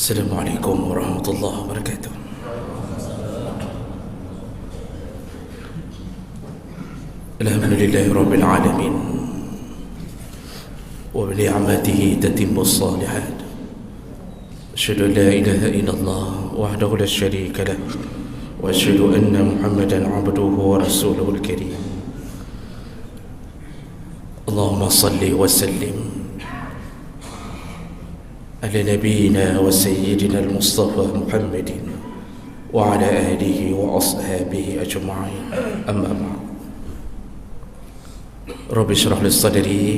Assalamualaikum warahmatullahi wabarakatuh. Alhamdulillahi rabbil alamin wa bi ni'matihi tatimmu as-salihat. Asyhadu an la ilaha illallah wahdahu la syarika lah wa asyhadu anna Muhammadan 'abduhu wa rasuluhul karim. Allahumma salli wa sallim على نبينا وسيدنا المصطفى محمد وعلى آله وأصحابه أجمعين أما بعد رب اشرح لي صدري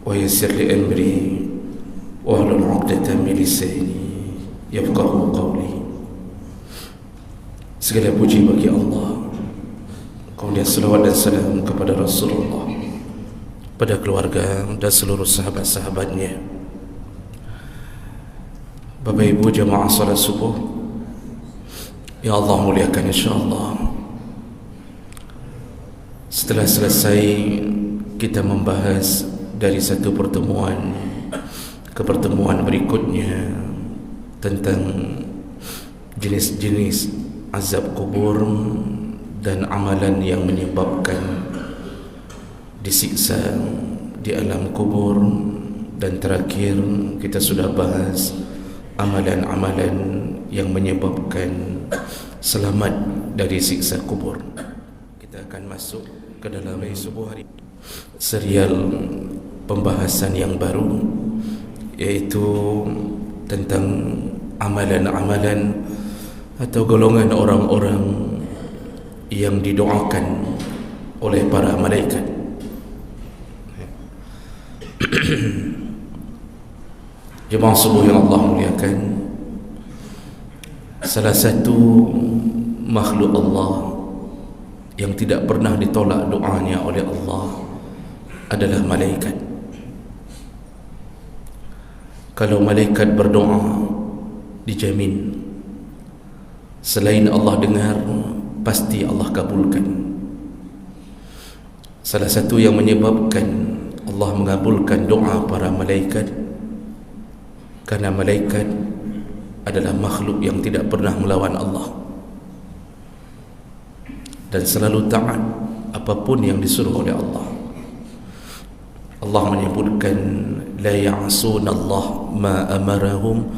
ويسر لي أمري واحلل عقدة من لساني يفقهوا قولي. Segala puji bagi Allah, kemudian selawat dan salam kepada Rasulullah, pada keluarga dan seluruh sahabat-sahabatnya. Bapak Ibu jamaah salat subuh yang Allah muliakan, insyaAllah setelah selesai kita membahas dari satu pertemuan ke pertemuan berikutnya tentang jenis-jenis azab kubur dan amalan yang menyebabkan disiksa di alam kubur, dan terakhir kita sudah bahas amalan-amalan yang menyebabkan selamat dari siksa kubur. Kita akan masuk ke dalam sebuah serial pembahasan yang baru, yaitu tentang amalan-amalan atau golongan orang-orang yang didoakan oleh para malaikat. Jemaah subuh yang Allah muliakan, salah satu makhluk Allah yang tidak pernah ditolak doanya oleh Allah adalah malaikat. Kalau malaikat berdoa, dijamin selain Allah dengar, pasti Allah kabulkan. Salah satu yang menyebabkan Allah mengabulkan doa para malaikat karena malaikat adalah makhluk yang tidak pernah melawan Allah dan selalu taat apapun yang disuruh oleh Allah. Allah menyebutkan la ya'suna Allah ma amarahum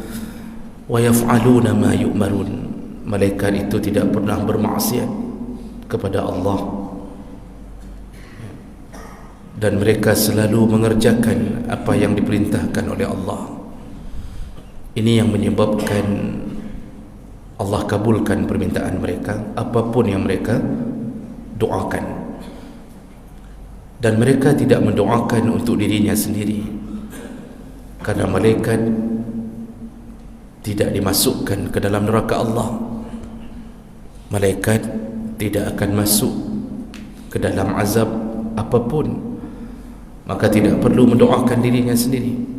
wa yaf'aluna ma yu'marun. Malaikat itu tidak pernah bermaksiat kepada Allah dan mereka selalu mengerjakan apa yang diperintahkan oleh Allah. Ini yang menyebabkan Allah kabulkan permintaan mereka, apapun yang mereka doakan. Dan mereka tidak mendoakan untuk dirinya sendiri, karena malaikat tidak dimasukkan ke dalam neraka Allah. Malaikat tidak akan masuk ke dalam azab apapun, maka tidak perlu mendoakan dirinya sendiri.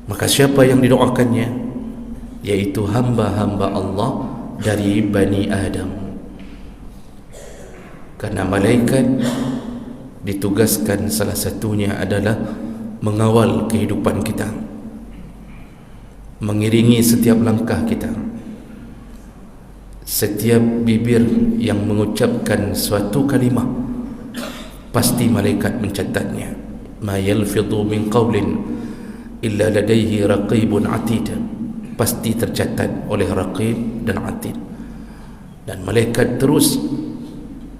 Maka siapa yang didoakannya, yaitu hamba-hamba Allah dari Bani Adam. Karena malaikat ditugaskan salah satunya adalah mengawal kehidupan kita, mengiringi setiap langkah kita. Setiap bibir yang mengucapkan suatu kalimah, pasti malaikat mencatatnya. Ma yalfidhu min qawlin illa ladaihi raqibun atid. Pasti tercatat oleh raqib dan atid. Dan malaikat terus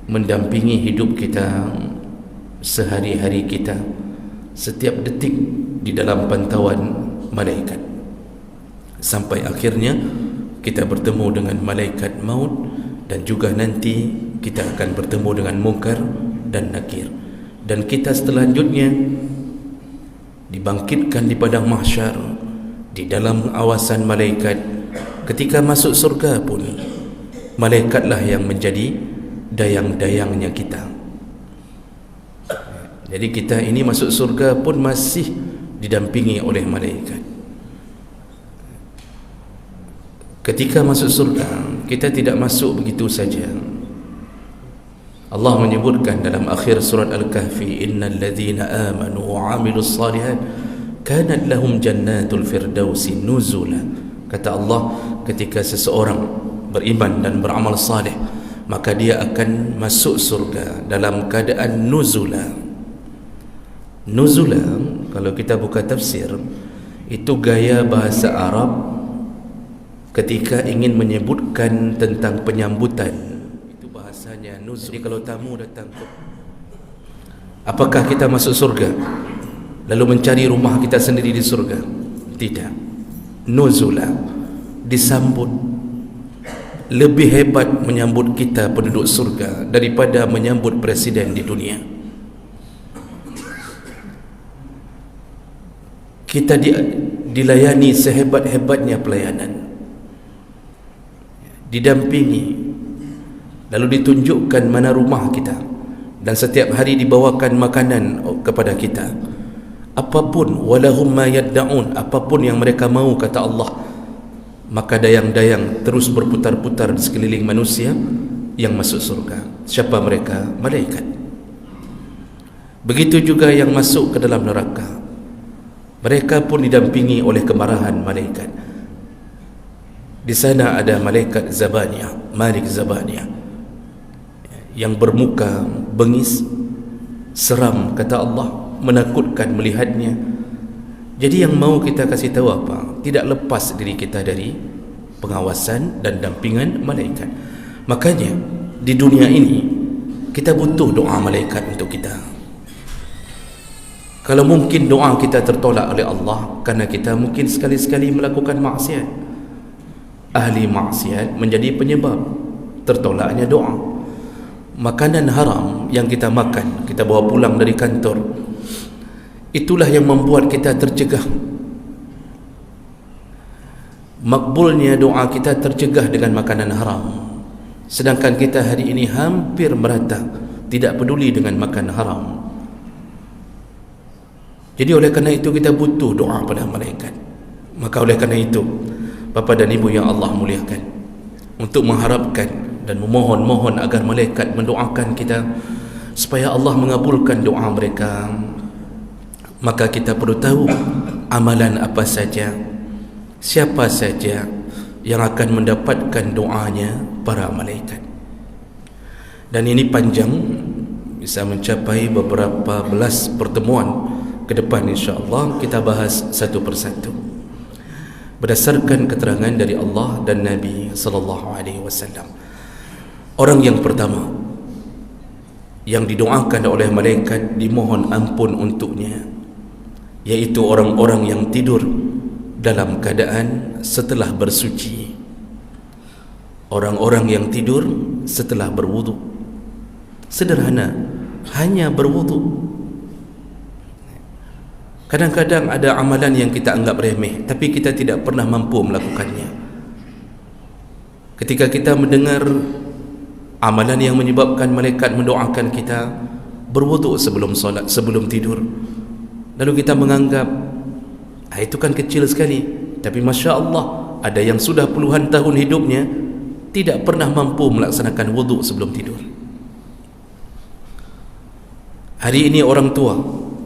mendampingi hidup kita, sehari-hari kita, setiap detik di dalam pantauan malaikat, sampai akhirnya kita bertemu dengan malaikat maut, dan juga nanti kita akan bertemu dengan Munkar dan Nakir. Dan kita selanjutnya dibangkitkan di padang mahsyar di dalam awasan malaikat. Ketika masuk surga pun malaikatlah yang menjadi dayang-dayangnya kita. Jadi kita ini masuk surga pun masih didampingi oleh malaikat. Ketika masuk surga, kita tidak masuk begitu saja. Allah menyebutkan dalam akhir surat Al-Kahfi, innal ladzina amanu wa 'amilus shalihat kanat lahum jannatul firdausi nuzula Kata Allah, ketika seseorang beriman dan beramal saleh, maka dia akan masuk surga dalam keadaan nuzula. Nuzula, kalau kita buka tafsir, itu gaya bahasa Arab ketika ingin menyebutkan tentang penyambutan. Itu bahasanya nuzul. Jadi kalau tamu datang, apakah kita masuk surga lalu mencari rumah kita sendiri di surga? Tidak. Nuzula, disambut. Lebih hebat menyambut kita penduduk surga daripada menyambut presiden di dunia. Kita dilayani sehebat-hebatnya pelayanan, didampingi, lalu ditunjukkan mana rumah kita, dan setiap hari dibawakan makanan kepada kita. Apapun, walahum ma yadda'un, apapun yang mereka mau, kata Allah, maka dayang-dayang terus berputar-putar di sekeliling manusia yang masuk surga. Siapa mereka? Malaikat. Begitu juga yang masuk ke dalam neraka, mereka pun didampingi oleh kemarahan malaikat. Di sana ada malaikat Zabaniyah, Malik Zabaniyah, yang bermuka bengis, seram, kata Allah, menakutkan melihatnya. Jadi yang mau kita kasih tahu apa? Tidak lepas diri kita dari pengawasan dan dampingan malaikat. Makanya di dunia ini kita butuh doa malaikat untuk kita. Kalau mungkin doa kita tertolak oleh Allah karena kita mungkin sekali-sekali melakukan maksiat, ahli maksiat menjadi penyebab tertolaknya doa. Makanan haram yang kita makan, kita bawa pulang dari kantor, itulah yang membuat kita tercegah. Makbulnya doa kita tercegah dengan makanan haram. Sedangkan kita hari ini hampir merata tidak peduli dengan makan haram. Jadi oleh kerana itu kita butuh doa pada malaikat. Maka oleh kerana itu, Bapa dan Ibu yang Allah muliakan, untuk mengharapkan dan memohon-mohon agar malaikat mendoakan kita supaya Allah mengabulkan doa mereka, maka kita perlu tahu amalan apa saja, siapa saja yang akan mendapatkan doanya para malaikat. Dan ini panjang, bisa mencapai beberapa belas pertemuan ke depan, insya-Allah kita bahas satu persatu berdasarkan keterangan dari Allah dan Nabi sallallahu alaihi wasallam. Orang yang pertama yang didoakan oleh malaikat, dimohon ampun untuknya, yaitu orang-orang yang tidur dalam keadaan setelah bersuci. Orang-orang yang tidur setelah berwudu. Sederhana, hanya berwudu. Kadang-kadang ada amalan yang kita anggap remeh, tapi kita tidak pernah mampu melakukannya. Ketika kita mendengar amalan yang menyebabkan malaikat mendoakan kita berwudu sebelum solat, sebelum tidur, lalu kita menganggap itu kan kecil sekali, tapi Masya Allah, ada yang sudah puluhan tahun hidupnya tidak pernah mampu melaksanakan wudu sebelum tidur. Hari ini orang tua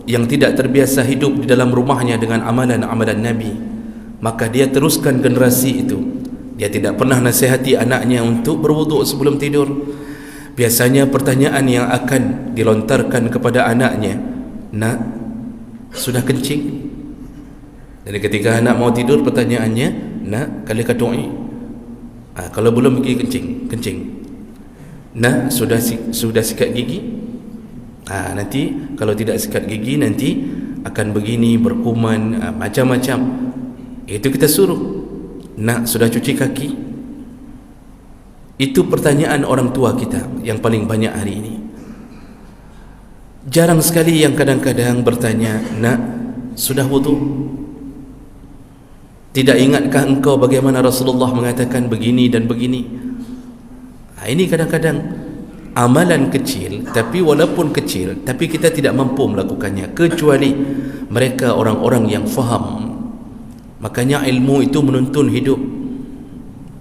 yang tidak terbiasa hidup di dalam rumahnya dengan amalan-amalan Nabi, maka dia teruskan generasi itu. Dia tidak pernah nasihati anaknya untuk berwudu sebelum tidur. Biasanya pertanyaan yang akan dilontarkan kepada anaknya, "Nak, sudah kencing?" Jadi ketika anak mau tidur, pertanyaannya, "Nak, kali katoi?" Kalau belum pergi kencing. "Nak, sudah sikat gigi?" Nanti kalau tidak sikat gigi nanti akan begini, berkuman, macam-macam. Itu kita suruh. "Nak, sudah cuci kaki?" Itu pertanyaan orang tua kita yang paling banyak hari ini. Jarang sekali yang kadang-kadang bertanya, "Nak, sudah wudu?" Tidak ingatkah engkau bagaimana Rasulullah mengatakan begini dan begini? Ini kadang-kadang amalan kecil, tapi walaupun kecil, tapi kita tidak mampu melakukannya, kecuali mereka orang-orang yang faham. Makanya ilmu itu menuntun hidup.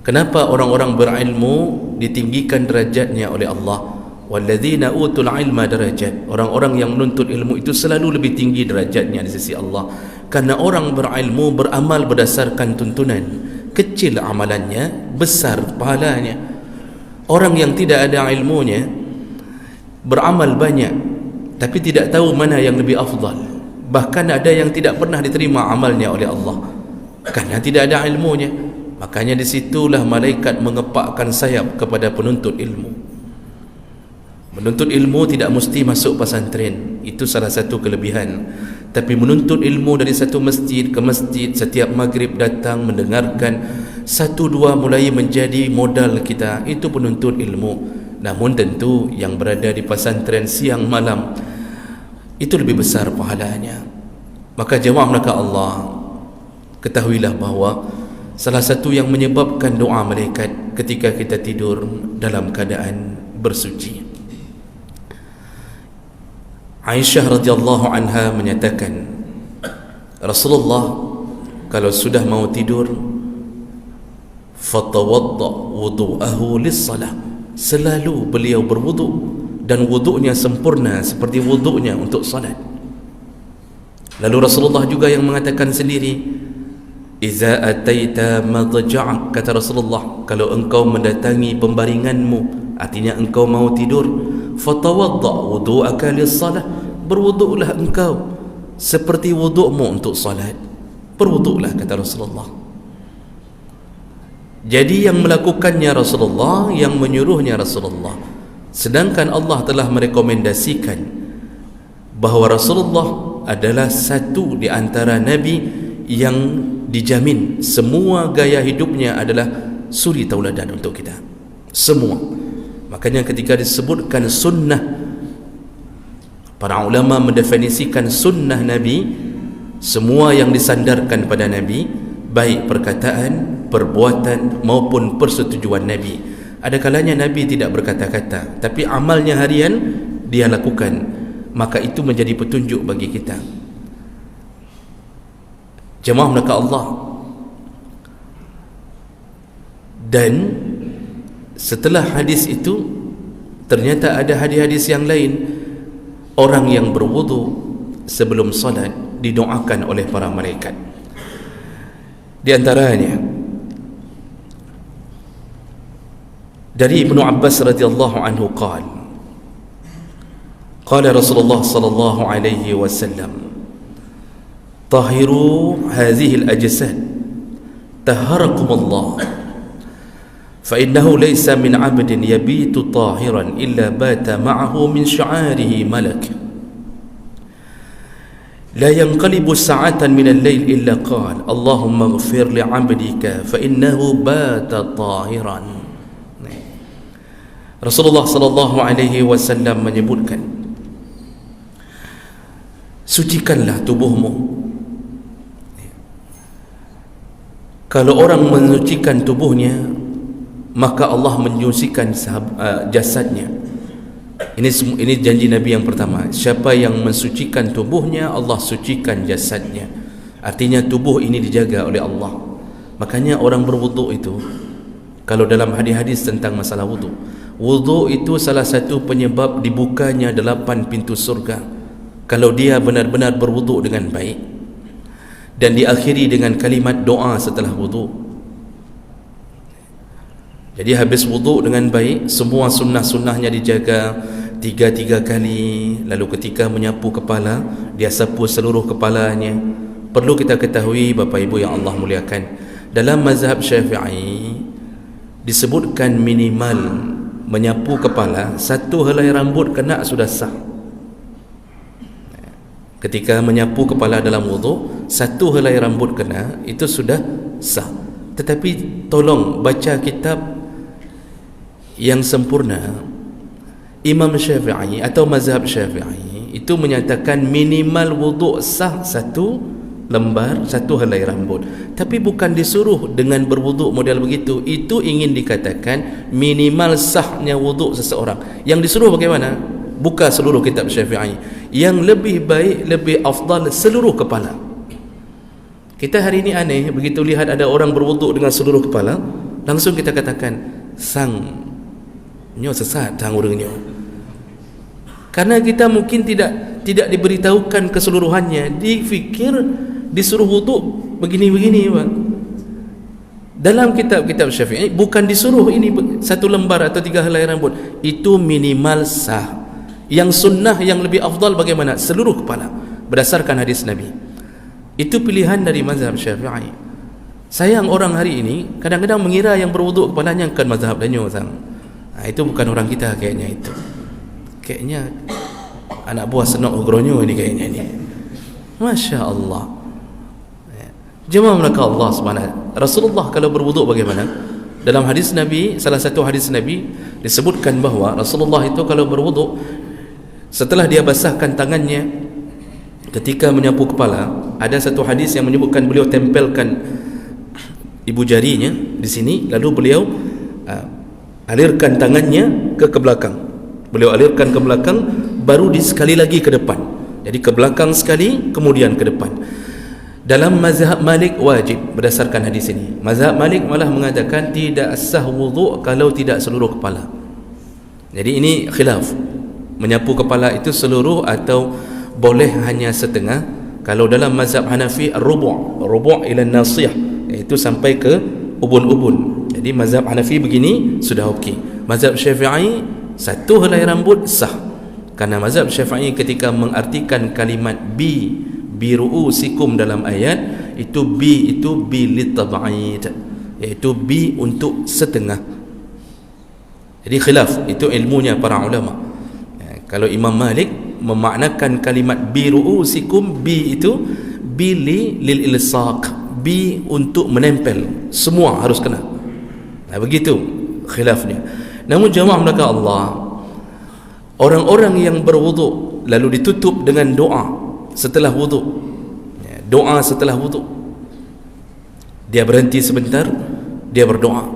Kenapa orang-orang berilmu ditinggikan derajatnya oleh Allah? Walladzina utul ilma darajat. Orang-orang yang menuntut ilmu itu selalu lebih tinggi derajatnya di sisi Allah, karena orang berilmu beramal berdasarkan tuntunan. kecil amalannya, besar pahalanya. Orang yang tidak ada ilmunya beramal banyak tapi tidak tahu mana yang lebih afdal. Bahkan ada yang tidak pernah diterima amalnya oleh Allah karena tidak ada ilmunya. Makanya disitulah malaikat mengepakkan sayap kepada penuntut ilmu. Menuntut ilmu tidak mesti masuk pesantren, itu salah satu kelebihan. Tapi menuntut ilmu dari satu masjid ke masjid, setiap maghrib datang mendengarkan, satu dua mulai menjadi modal kita, itu penuntut ilmu. Namun tentu yang berada di pesantren siang malam itu lebih besar pahalanya. Maka jemaah melaka Allah, ketahuilah bahawa salah satu yang menyebabkan doa malaikat ketika kita tidur dalam keadaan bersuci. Aisyah radhiyallahu anha menyatakan, Rasulullah kalau sudah mau tidur, fatawadda wudu'ahu lis-salah, selalu beliau berwuduk dan wuduknya sempurna seperti wuduknya untuk salat. Lalu Rasulullah juga yang mengatakan sendiri, iza ataita madja'ak, kata Rasulullah, kalau engkau mendatangi pembaringanmu, artinya engkau mau tidur, fatawadda wudu'aka lis-salah, berwuduklah engkau seperti wudukmu untuk salat. Berwuduklah, kata Rasulullah. Jadi yang melakukannya Rasulullah, yang menyuruhnya Rasulullah. Sedangkan Allah telah merekomendasikan bahawa Rasulullah adalah satu di antara Nabi yang dijamin semua gaya hidupnya adalah suri tauladan untuk kita semua. Makanya ketika disebutkan sunnah, para ulama mendefinisikan sunnah Nabi, semua yang disandarkan pada Nabi, baik perkataan, perbuatan maupun persetujuan Nabi. Ada kalanya Nabi tidak berkata-kata, tapi amalnya harian dia lakukan, maka itu menjadi petunjuk bagi kita. Jemaah melaka Allah. Dan setelah hadis itu, ternyata ada hadis-hadis yang lain. Orang yang berwudu sebelum salat didoakan oleh para malaikat. Di antaranya dari Ibnu Abbas radhiyallahu anhu qala Rasulullah sallallahu alaihi wasallam, tahiru hadhihi al-ajsad taharakumullah فإنه ليس من عبد يبيت طاهرا إلا بات معه من شعاره ملك لا ينقلب ساعة من الليل إلا قال اللهم اغفر لعبدك فإنه بات طاهرا. Rasulullah sallallahu alaihi wasallam menyebutkan, sucikanlah tubuhmu. Kalau orang mensucikan tubuhnya, maka Allah menyucikan jasadnya. Ini janji Nabi yang pertama. Siapa yang mensucikan tubuhnya, Allah sucikan jasadnya. Artinya tubuh ini dijaga oleh Allah. Makanya orang berwuduk itu, kalau dalam hadis-hadis tentang masalah wuduk, wuduk itu salah satu penyebab dibukanya 8 pintu surga. Kalau dia benar-benar berwuduk dengan baik dan diakhiri dengan kalimat doa setelah wuduk. Jadi habis wuduk dengan baik, semua sunnah-sunnahnya dijaga 3 kali. Lalu ketika menyapu kepala, dia sapu seluruh kepalanya. Perlu kita ketahui Bapak Ibu yang Allah muliakan, dalam mazhab Syafi'i disebutkan minimal menyapu kepala 1 helai rambut kena sudah sah. Ketika menyapu kepala dalam wuduk, 1 helai rambut kena, itu sudah sah. Tetapi tolong baca kitab yang sempurna. Imam Syafi'i atau mazhab Syafi'i itu menyatakan minimal wuduk sah 1 lembar 1 helai rambut. Tapi bukan disuruh dengan berwuduk model begitu. Itu ingin dikatakan minimal sahnya wuduk seseorang. Yang disuruh bagaimana? Buka seluruh kitab Syafi'i. Yang lebih baik, lebih afdal seluruh kepala. Kita hari ini aneh, begitu lihat ada orang berwuduk dengan seluruh kepala, langsung kita katakan sang nyo sesat hang urangnya. Karena kita mungkin tidak diberitahukan keseluruhannya, difikir disuruh wuduk begini-begini, Pak. Dalam kitab-kitab Syafi'i bukan disuruh ini satu lembar atau 3 helai rambut, itu minimal sah. Yang sunnah yang lebih afdal bagaimana? Seluruh kepala berdasarkan hadis Nabi. Itu pilihan dari mazhab Syafi'i. Sayang orang hari ini kadang-kadang mengira yang berwuduk kepalanya kan mazhab Danyo sang. Itu bukan orang kita kayaknya itu. Kayaknya anak buah senok ogronyo ini kayaknya ini. Masya Allah. Jemaah melaka Allah subhanahu. Rasulullah kalau berwuduk bagaimana? Dalam hadis Nabi, salah satu hadis Nabi disebutkan bahawa Rasulullah itu kalau berwuduk, setelah dia basahkan tangannya ketika menyapu kepala, ada satu hadis yang menyebutkan beliau tempelkan ibu jarinya di sini, lalu beliau alirkan tangannya ke belakang. Beliau alirkan ke belakang, baru sekali lagi ke depan. Jadi ke belakang sekali, kemudian ke depan. Dalam mazhab Malik wajib berdasarkan hadis ini. Mazhab Malik malah mengatakan tidak sah wuduk kalau tidak seluruh kepala. Jadi ini khilaf. Menyapu kepala itu seluruh atau boleh hanya setengah. Kalau dalam mazhab Hanafi rubu' ila nasiyah, iaitu sampai ke ubun-ubun. Jadi mazhab Hanafi begini sudah okey. Mazhab Syafi'i satu helai rambut sah. Karena mazhab Syafi'i ketika mengartikan kalimat biru'usikum dalam ayat itu bi litab'id, iaitu bi untuk setengah. Jadi khilaf, itu ilmunya para ulama. Kalau Imam Malik memaknakan kalimat biru'usikum, bi itu bi lil ilsaq, bi untuk menempel, semua harus kena. Begitu khilafnya. Namun jemaah melaka Allah, orang-orang yang berwuduk lalu ditutup dengan doa setelah wuduk, doa setelah wuduk, dia berhenti sebentar, dia berdoa.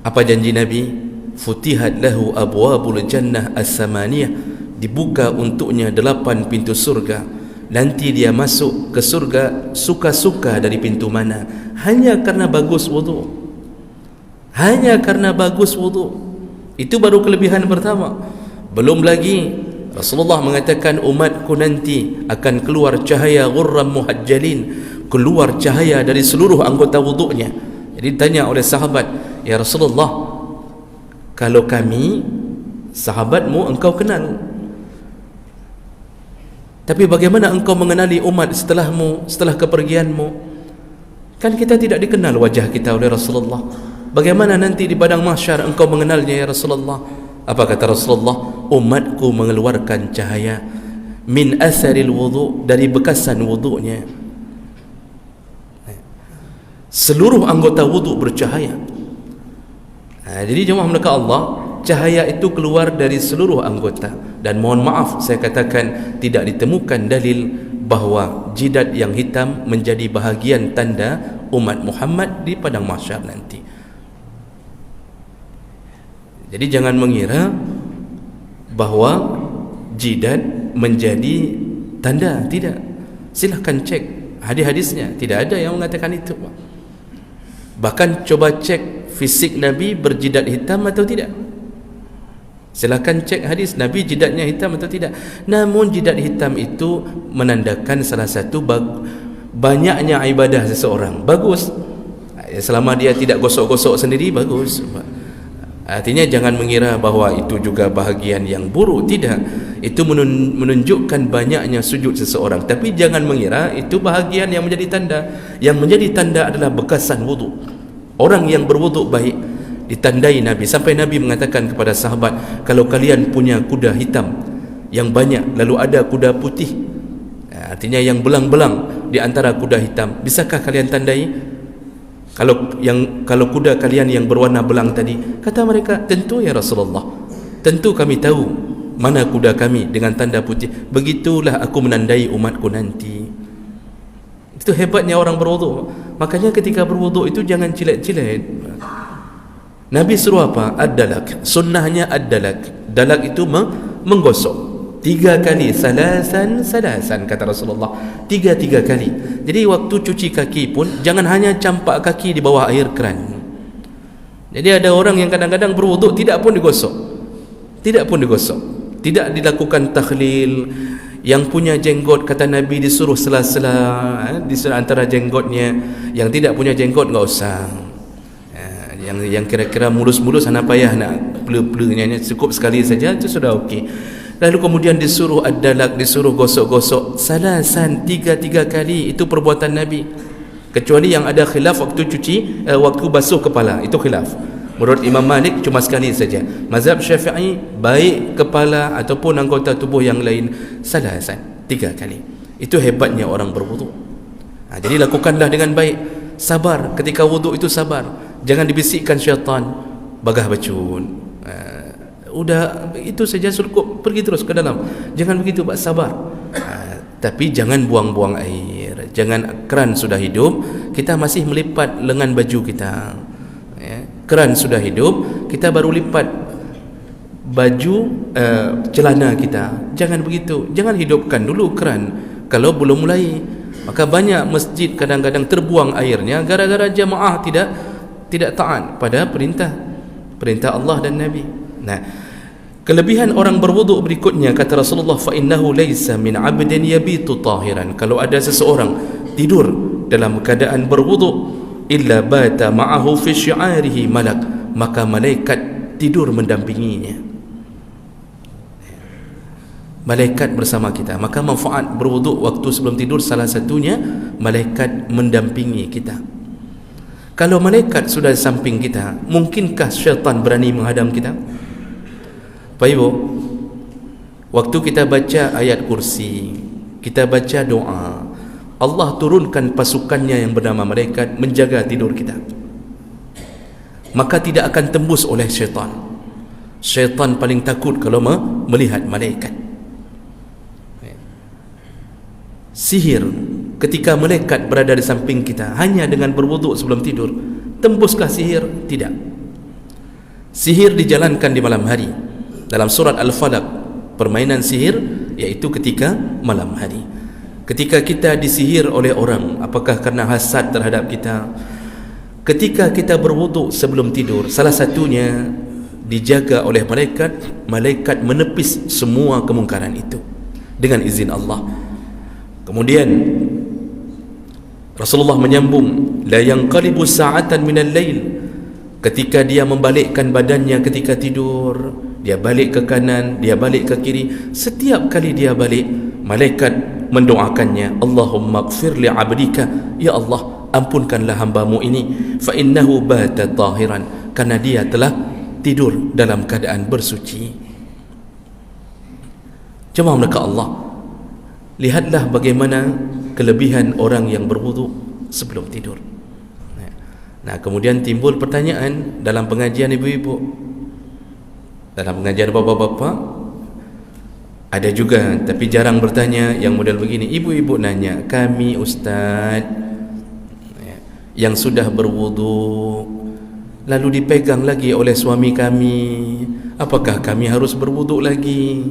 Apa janji Nabi? Futihat lahu abwabul jannah as-samaniyah, dibuka untuknya 8 pintu surga. Nanti dia masuk ke surga suka-suka dari pintu mana? Hanya karena bagus wuduk. Hanya karena bagus wuduk. Itu baru kelebihan pertama. Belum lagi Rasulullah mengatakan umatku nanti akan keluar cahaya ghurram muhajjalin, keluar cahaya dari seluruh anggota wuduknya. Jadi ditanya oleh sahabat, ya Rasulullah, kalau kami sahabatmu engkau kenal, tapi bagaimana engkau mengenali umat setelahmu, setelah kepergianmu? Kan kita tidak dikenal wajah kita oleh Rasulullah. Bagaimana nanti di padang mahsyar engkau mengenalnya ya Rasulullah? Apa kata Rasulullah? Umatku mengeluarkan cahaya min asaril wudu, dari bekasan wuduknya. Seluruh anggota wuduk bercahaya. Jadi jemaah melaka Allah, cahaya itu keluar dari seluruh anggota. Dan mohon maaf saya katakan tidak ditemukan dalil bahawa jidat yang hitam menjadi bahagian tanda umat Muhammad di padang mahsyar nanti. Jadi jangan mengira bahawa jidat menjadi tanda, tidak. Silahkan cek hadis-hadisnya, tidak ada yang mengatakan itu. Bahkan coba cek fisik Nabi berjidat hitam atau tidak. Silahkan cek hadis Nabi jidatnya hitam atau tidak. Namun jidat hitam itu menandakan salah satu banyaknya ibadah seseorang. Bagus. Selama dia tidak gosok-gosok sendiri, bagus. Artinya jangan mengira bahawa itu juga bahagian yang buruk. Tidak. Itu menunjukkan banyaknya sujud seseorang. Tapi jangan mengira itu bahagian yang menjadi tanda. Yang menjadi tanda adalah bekasan wuduk. Orang yang berwuduk baik ditandai Nabi. Sampai Nabi mengatakan kepada sahabat, kalau kalian punya kuda hitam yang banyak, lalu ada kuda putih, artinya yang belang-belang di antara kuda hitam, bisakah kalian tandai? Kalau kuda kalian yang berwarna belang tadi, kata mereka, tentu ya Rasulullah, tentu kami tahu mana kuda kami dengan tanda putih. Begitulah aku menandai umatku nanti. Itu hebatnya orang berwuduk. Makanya ketika berwuduk itu jangan cilet-cilet. Nabi suruh apa? Ad-dalak. Sunnahnya ad-dalak. Dalak itu menggosok 3 kali, salasan kata Rasulullah, 3 kali. Jadi waktu cuci kaki pun jangan hanya campak kaki di bawah air keran. Jadi ada orang yang kadang-kadang berwuduk tidak pun digosok, tidak dilakukan takhlil, Yang punya jenggot, kata Nabi, disuruh sela-sela di antara jenggotnya. Yang tidak punya jenggot enggak usah. Yang kira-kira mulus-mulus hana payah nak pelu-pelunya, cukup sekali saja itu sudah okey. Lalu kemudian disuruh ad-dalak, disuruh gosok-gosok salasan, tiga kali. Itu perbuatan Nabi. Kecuali yang ada khilaf waktu cuci, waktu basuh kepala, itu khilaf. Menurut Imam Malik cuma sekali saja. Mazhab Syafi'i, baik kepala ataupun anggota tubuh yang lain, salasan, 3 kali. Itu hebatnya orang berwuduk. Jadi lakukanlah dengan baik. Sabar ketika wuduk itu, sabar. Jangan dibisikkan syaitan, bagah bacun. Udah itu saja cukup, pergi terus ke dalam. Jangan begitu, Pak, sabar. Tapi jangan buang-buang air. Jangan, keran sudah hidup, kita masih melipat lengan baju kita. Keran sudah hidup, kita baru lipat baju celana kita. Jangan begitu. Jangan hidupkan dulu keran kalau belum mulai. Maka banyak masjid kadang-kadang terbuang airnya gara-gara jamaah tidak taat pada perintah Allah dan Nabi. Nah, kelebihan orang berwuduk berikutnya, kata Rasulullah, fa innahu laisa min 'abdin yabitu tahiran. Kalau ada seseorang tidur dalam keadaan berwuduk, illa bata ma'ahu fi syi'arihi malak, maka malaikat tidur mendampinginya. Malaikat bersama kita. Maka manfaat berwuduk waktu sebelum tidur salah satunya malaikat mendampingi kita. Kalau malaikat sudah di samping kita, mungkinkah syaitan berani menghadang kita? Pak Ibu, waktu kita baca ayat kursi, kita baca doa, Allah turunkan pasukannya yang bernama malaikat menjaga tidur kita. Maka tidak akan tembus oleh syaitan. Syaitan paling takut kalau melihat malaikat. Sihir, ketika malaikat berada di samping kita hanya dengan berwuduk sebelum tidur, tembuskah sihir? Tidak. Sihir dijalankan di malam hari. Dalam surat Al-Falaq, permainan sihir iaitu ketika malam hari. Ketika kita disihir oleh orang, apakah karena hasad terhadap kita? Ketika kita berwuduk sebelum tidur, salah satunya dijaga oleh malaikat. Malaikat menepis semua kemungkaran itu dengan izin Allah. Kemudian Rasulullah menyambung, la yanqalibu sa'atan minal lail, ketika dia membalikkan badannya ketika tidur, dia balik ke kanan, dia balik ke kiri, setiap kali dia balik, malaikat mendoakannya, Allahumma ighfir li 'abdika, ya Allah, ampunkanlah hambamu ini, fa innahu bata tahiran, karena dia telah tidur dalam keadaan bersuci. Jemaah mereka Allah, lihatlah bagaimana kelebihan orang yang berwuduk sebelum tidur. Nah, kemudian timbul pertanyaan dalam pengajian ibu-ibu, dalam pengajian bapa-bapa ada juga, tapi jarang bertanya yang model begini. Ibu-ibu nanya, kami ustaz yang sudah berwuduk lalu dipegang lagi oleh suami kami, apakah kami harus berwuduk lagi?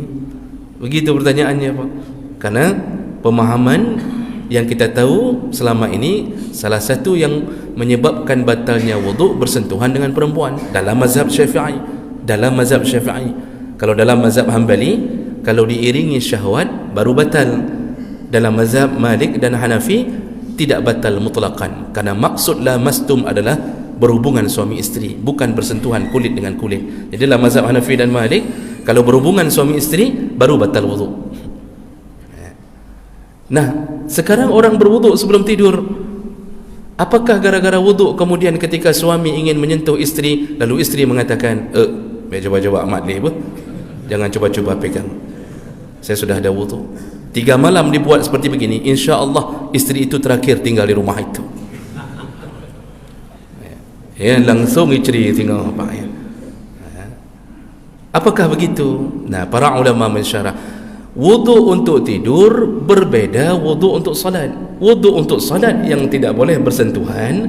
Begitu pertanyaannya, Pak. Karena pemahaman yang kita tahu selama ini, salah satu yang menyebabkan batalnya wuduk bersentuhan dengan perempuan dalam mazhab Syafi'i. Dalam mazhab Syafi'i. Kalau dalam mazhab Hambali, kalau diiringi syahwat baru batal. Dalam mazhab Malik dan Hanafi tidak batal mutlaqan, karena maksud la mastum adalah berhubungan suami isteri, bukan bersentuhan kulit dengan kulit. Jadi dalam mazhab Hanafi dan Malik, kalau berhubungan suami isteri baru batal wuduk. Nah, sekarang orang berwuduk sebelum tidur, apakah gara-gara wuduk kemudian ketika suami ingin menyentuh isteri, lalu isteri mengatakan, biar coba-coba amat leh, jangan coba-coba pegang, saya sudah ada wuduk. 3 malam dibuat seperti begini, insya Allah isteri itu terakhir tinggal di rumah itu. Ya, langsung isteri tinggal apa ya? Apakah begitu? Nah, para ulama mensyarah, wuduk untuk tidur berbeda wuduk untuk salat. Wuduk untuk salat yang tidak boleh bersentuhan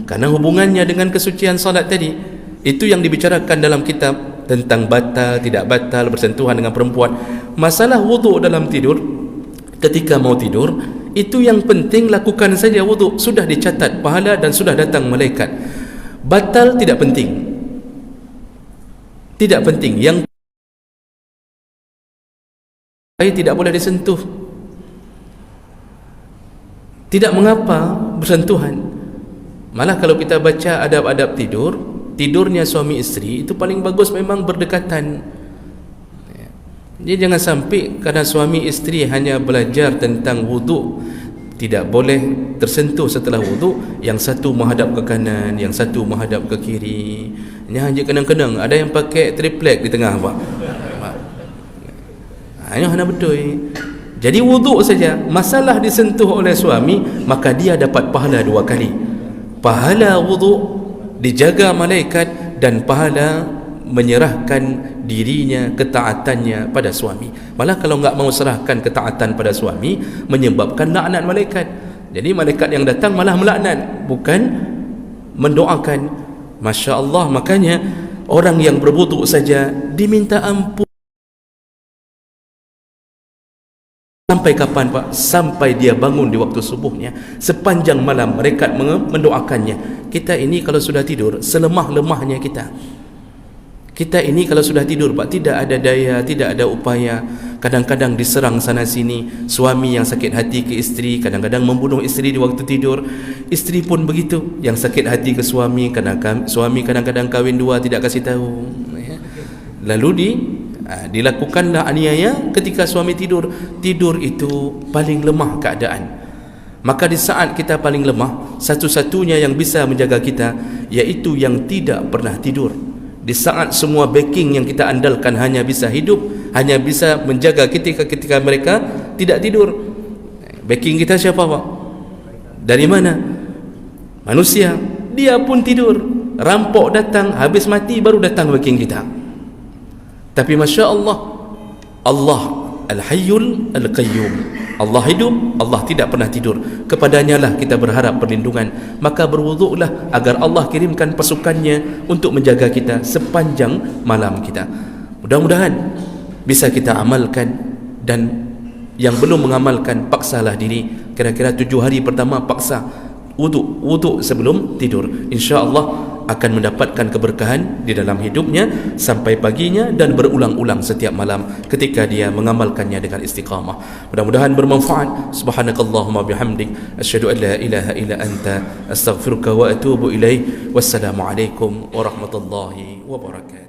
karena hubungannya dengan kesucian salat tadi. Itu yang dibicarakan dalam kitab tentang batal, tidak batal, bersentuhan dengan perempuan. Masalah wuduk dalam tidur, ketika mau tidur, itu yang penting lakukan saja wuduk, sudah dicatat pahala dan sudah datang malaikat. Batal tidak penting. Tidak penting. Yang tidak boleh disentuh. Tidak mengapa bersentuhan. Malah kalau kita baca adab-adab tidur, tidurnya suami isteri itu paling bagus memang berdekatan. Jadi jangan sampai kerana suami isteri hanya belajar tentang wuduk, tidak boleh tersentuh setelah wuduk, yang satu menghadap ke kanan, yang satu menghadap ke kiri. Hanya kadang-kadang ada yang pakai triplek di tengah, Pak. Ini hanya betul. Jadi wuduk saja, masalah disentuh oleh suami, maka dia dapat pahala 2 kali. Pahala wuduk dijaga malaikat, dan pahala menyerahkan dirinya, ketaatannya pada suami. Malah kalau enggak mau serahkan ketaatan pada suami, menyebabkan laknat malaikat. Jadi malaikat yang datang malah melaknat, bukan mendoakan. Masya Allah. Makanya orang yang berwuduk saja diminta ampun. Sampai kapan, Pak? Sampai dia bangun di waktu subuhnya. Sepanjang malam malaikat mendoakannya. Kita ini kalau sudah tidur, selemah-lemahnya kita ini kalau sudah tidur, Pak, tidak ada daya, tidak ada upaya. Kadang-kadang diserang sana sini. Suami yang sakit hati ke isteri, kadang-kadang membunuh isteri di waktu tidur. Isteri pun begitu, yang sakit hati ke suami, suami kadang-kadang kahwin 2 tidak kasih tahu. Lalu dilakukanlah aniaya ketika suami tidur. Tidur itu paling lemah keadaan. Maka di saat kita paling lemah, satu-satunya yang bisa menjaga kita yaitu yang tidak pernah tidur. Di saat semua backing yang kita andalkan hanya bisa hidup, hanya bisa menjaga ketika mereka tidak tidur. Backing kita siapa, Pak? Dari mana? Manusia. Dia pun tidur. Rampok datang, habis mati baru datang backing kita. Tapi Masya Allah, Allah Al-Hayyul Al-Qayyum. Allah hidup, Allah tidak pernah tidur. Kepadanya lah kita berharap perlindungan. Maka berwuduklah agar Allah kirimkan pasukannya untuk menjaga kita sepanjang malam kita. Mudah-mudahan bisa kita amalkan. Dan yang belum mengamalkan, paksalah diri. Kira-kira 7 hari pertama paksa wuduk sebelum tidur. InsyaAllah akan mendapatkan keberkahan di dalam hidupnya sampai paginya, dan berulang-ulang setiap malam ketika dia mengamalkannya dengan istiqamah. Mudah-mudahan bermanfaat. Subhanakallahumma bihamdik, asyhadu an la ilaha illa anta, astaghfiruka wa atubu ilaik. Wassalamualaikum warahmatullahi wabarakatuh.